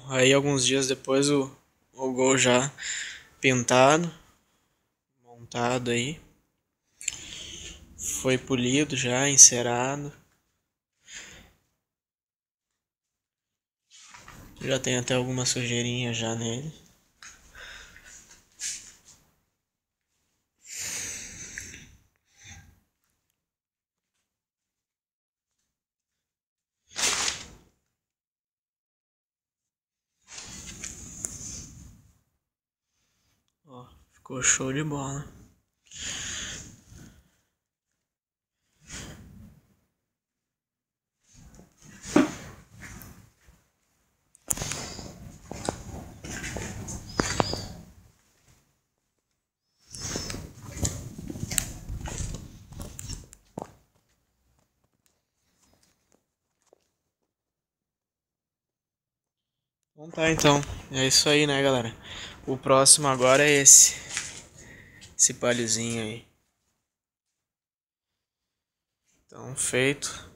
aí alguns dias depois o Gol já pintado, montado aí. Foi polido já, encerado. Já tem até alguma sujeirinha já nele. Ó, ficou show de bola. Então tá, então. É isso aí, né, galera? O próximo agora é esse. Esse palhozinho aí. Então, feito.